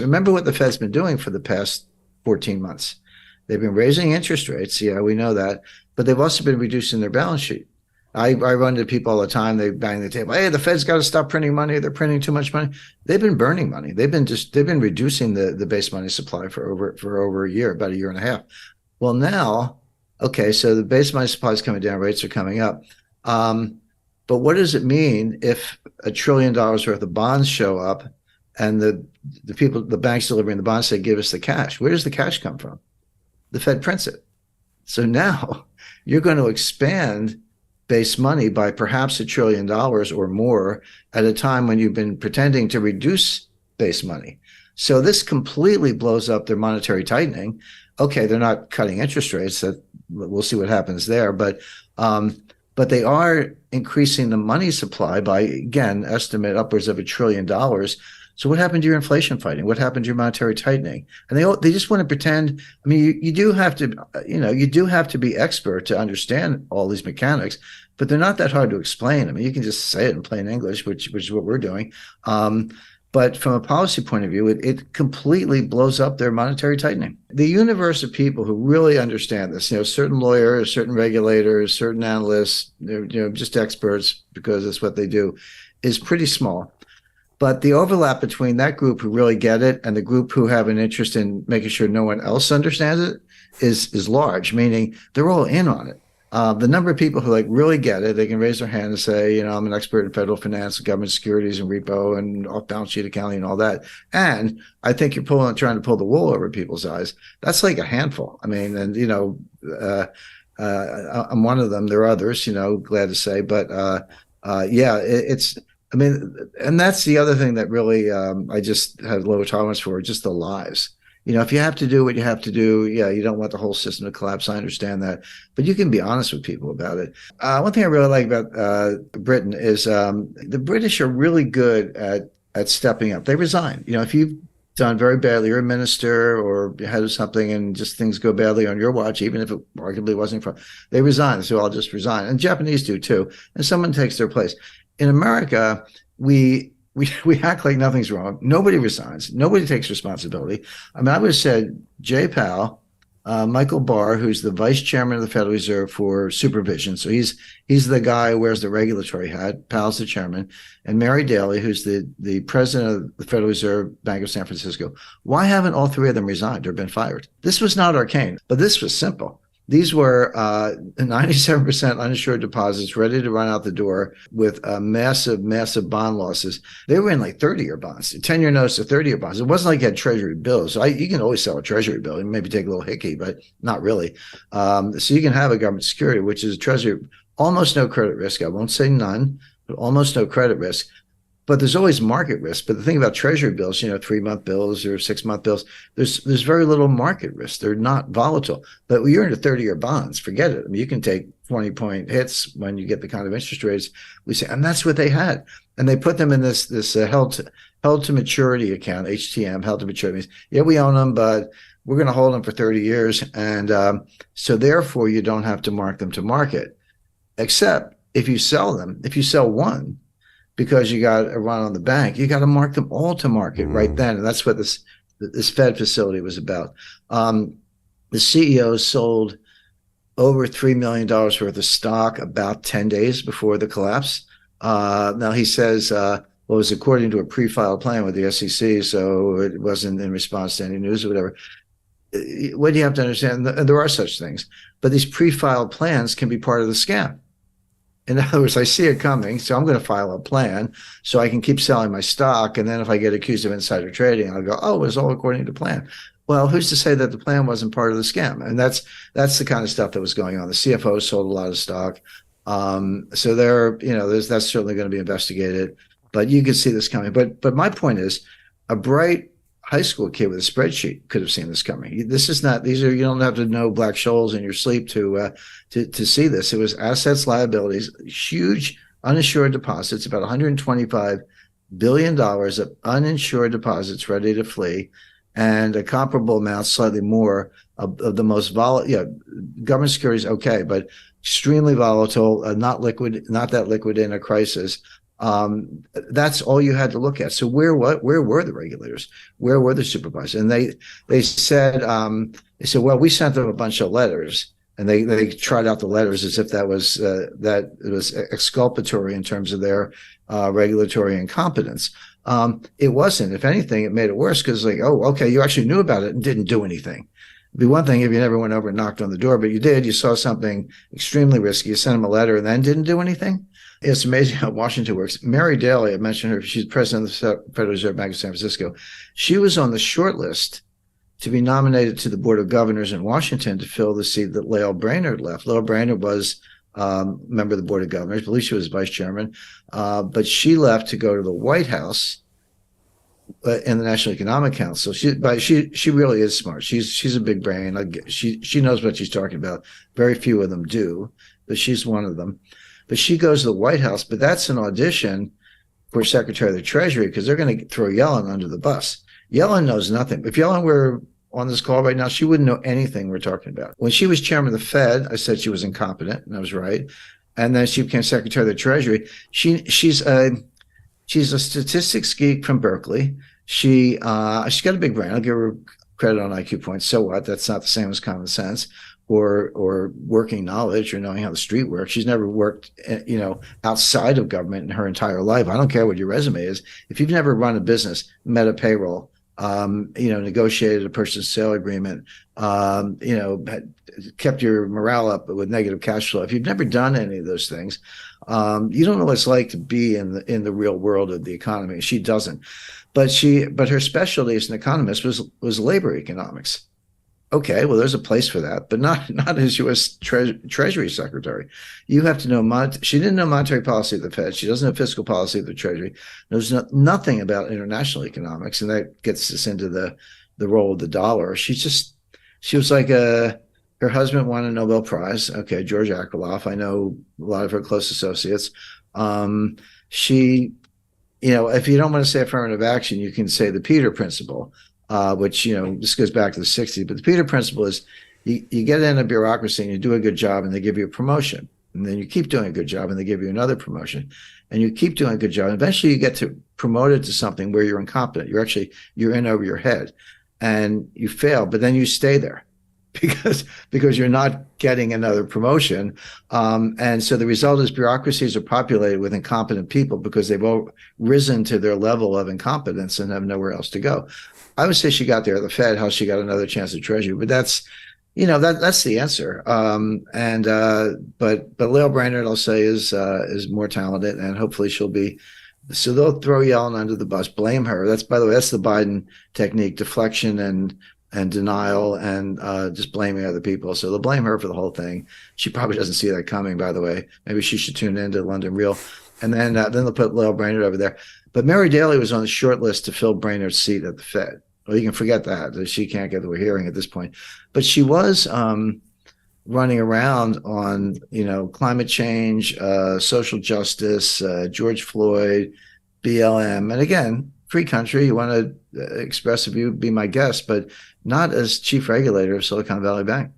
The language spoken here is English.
Remember what the Fed's been doing for the past 14 months. They've been raising interest rates. Yeah, we know that. But they've also been reducing their balance sheet. I run into people all the time. They bang the table. Hey, the Fed's got to stop printing money. They're printing too much money. They've been burning money. They've been reducing the base money supply for over a year, about a year and a half. Well, now, okay, so the base money supply is coming down. Rates are coming up. But what does it mean if $1 trillion worth of bonds show up and the banks delivering the bonds say, give us the cash? Where does the cash come from? The Fed prints it. So now you're going to expand base money by perhaps $1 trillion or more at a time when you've been pretending to reduce base money. So this completely blows up their monetary tightening. Okay, they're not cutting interest rates. That we'll see what happens there, but they are increasing the money supply by, again, estimate upwards of $1 trillion. So what happened to your inflation fighting? What happened to your monetary tightening? And they just want to pretend. I mean, you do have to be expert to understand all these mechanics, but they're not that hard to explain. I mean, you can just say it in plain English, which is what we're doing. But from a policy point of view, it completely blows up their monetary tightening. The universe of people who really understand this, certain lawyers, certain regulators, certain analysts, just experts, because that's what they do, is pretty small. But the overlap between that group who really get it and the group who have an interest in making sure no one else understands it is large, meaning they're all in on it. The number of people who really get it, they can raise their hand and say, I'm an expert in federal finance, government securities and repo and off-balance sheet accounting and all that. And I think you're trying to pull the wool over people's eyes. That's like a handful. I mean, and, I'm one of them. There are others, glad to say. But and that's the other thing that really I just have low tolerance for, just the lies. If you have to do what you have to do, you don't want the whole system to collapse. I understand that. But you can be honest with people about it. One thing I really like about Britain is the British are really good at stepping up. They resign. If you've done very badly, you're a minister or head of something and just things go badly on your watch, even if it arguably wasn't from, they resign. So I'll just resign. And Japanese do too. And someone takes their place. In America, we act like nothing's wrong. Nobody resigns. Nobody takes responsibility. I mean, I would have said Jay Powell, Michael Barr, who's the vice chairman of the Federal Reserve for supervision. So he's the guy who wears the regulatory hat. Powell's the chairman. And Mary Daly, who's the president of the Federal Reserve Bank of San Francisco. Why haven't all three of them resigned or been fired? This was not arcane, but this was simple. These were 97% uninsured deposits ready to run out the door with massive bond losses. They were in 30-year bonds, 10-year notes to 30-year bonds. It wasn't like you had treasury bills. So you can always sell a treasury bill and maybe take a little hickey, but not really. So you can have a government security, which is a treasury, almost no credit risk. I won't say none, but almost no credit risk. But there's always market risk. But the thing about treasury bills, 3-month bills or 6-month bills, there's very little market risk. They're not volatile. But when you're into 30-year bonds, forget it. I mean, you can take 20-point hits when you get the kind of interest rates we say, and that's what they had. And they put them in this held to maturity account, HTM, held to maturity. Means, yeah, we own them, but we're going to hold them for 30 years. And so therefore, you don't have to mark them to market, except if you sell them. If you sell one, because you got a run on the bank, you got to mark them all to market right then. And that's what this Fed facility was about. The CEO sold over $3 million worth of stock about 10 days before the collapse. Now he says, it was according to a pre-filed plan with the SEC, so it wasn't in response to any news or whatever. What do you have to understand? And there are such things, but these pre-filed plans can be part of the scam. In other words, I see it coming, so I'm going to file a plan so I can keep selling my stock. And then if I get accused of insider trading, I'll go, oh, it was all according to plan. Well, who's to say that the plan wasn't part of the scam? And that's the kind of stuff that was going on. The CFO sold a lot of stock. So that's certainly going to be investigated. But you can see this coming. But my point is, a bright high school kid with a spreadsheet could have seen this coming. You don't have to know Black Scholes in your sleep to see this. It was assets, liabilities, huge uninsured deposits, about $125 billion of uninsured deposits ready to flee, and a comparable amount, slightly more, of the most volatile. Government securities, okay, but extremely volatile, not that liquid in a crisis. That's all you had to look at. So where were the regulators? Where were the supervisors? And they said well, we sent them a bunch of letters, and they tried out the letters as if that it was exculpatory in terms of their regulatory incompetence. It wasn't. If anything, it made it worse because like, oh, okay, you actually knew about it and didn't do anything. It'd be one thing if you never went over and knocked on the door, but you did. You saw something extremely risky. You sent them a letter and then didn't do anything. It's amazing how Washington works. Mary Daly, I mentioned her. She's president of the Federal Reserve Bank of San Francisco. She was on the short list to be nominated to the Board of Governors in Washington to fill the seat that Lael Brainerd left. Lael Brainerd was member of the Board of Governors. I believe she was vice chairman, but she left to go to the White House in the National Economic Council. She really is smart. She's a big brain. She knows what she's talking about. Very few of them do, but she's one of them. But she goes to the White House, but that's an audition for Secretary of the Treasury because they're going to throw Yellen under the bus. Yellen knows nothing. If Yellen were on this call right now, she wouldn't know anything we're talking about. When she was chairman of the Fed, I said she was incompetent, and I was right. And then she became Secretary of the Treasury. She's a statistics geek from Berkeley. She's got a big brain. I'll give her credit on IQ points. So what? That's not the same as common sense or working knowledge or knowing how the street works. She's never worked, outside of government in her entire life. I don't care what your resume is. If you've never run a business, met a payroll, negotiated a purchase sale agreement, kept your morale up with negative cash flow. If you've never done any of those things, you don't know what it's like to be in the real world of the economy. She doesn't, but her specialty as an economist was labor economics. Okay, well, there's a place for that, but not as U.S. Treasury Secretary. You have to know she didn't know monetary policy of the Fed. She doesn't know fiscal policy of the Treasury. Knows nothing about international economics, and that gets us into the role of the dollar. She was like her husband won a Nobel Prize. Okay, George Akerlof. I know a lot of her close associates. If you don't want to say affirmative action, you can say the Peter Principle. Which, this goes back to the 60s. But the Peter Principle is you get in a bureaucracy and you do a good job and they give you a promotion. And then you keep doing a good job and they give you another promotion. And you keep doing a good job. And eventually you get promoted to something where you're incompetent. You're in over your head and you fail, but then you stay there because you're not getting another promotion. And so the result is bureaucracies are populated with incompetent people because they've all risen to their level of incompetence and have nowhere else to go. I would say she got there at the Fed, how she got another chance at Treasury, but that's the answer. But Lael Brainerd, I'll say, is more talented, and hopefully she'll be. So they'll throw Yellen under the bus, blame her. By the way, that's the Biden technique: deflection and denial and just blaming other people. So they'll blame her for the whole thing. She probably doesn't see that coming, by the way. Maybe she should tune into London Real, and then they'll put Lael Brainerd over there. But Mary Daly was on the short list to fill Brainerd's seat at the Fed. Well, you can forget that she can't get to a hearing at this point. But she was running around on, climate change, social justice, George Floyd, BLM. And again, free country, you want to express a view, be my guest, but not as chief regulator of Silicon Valley Bank.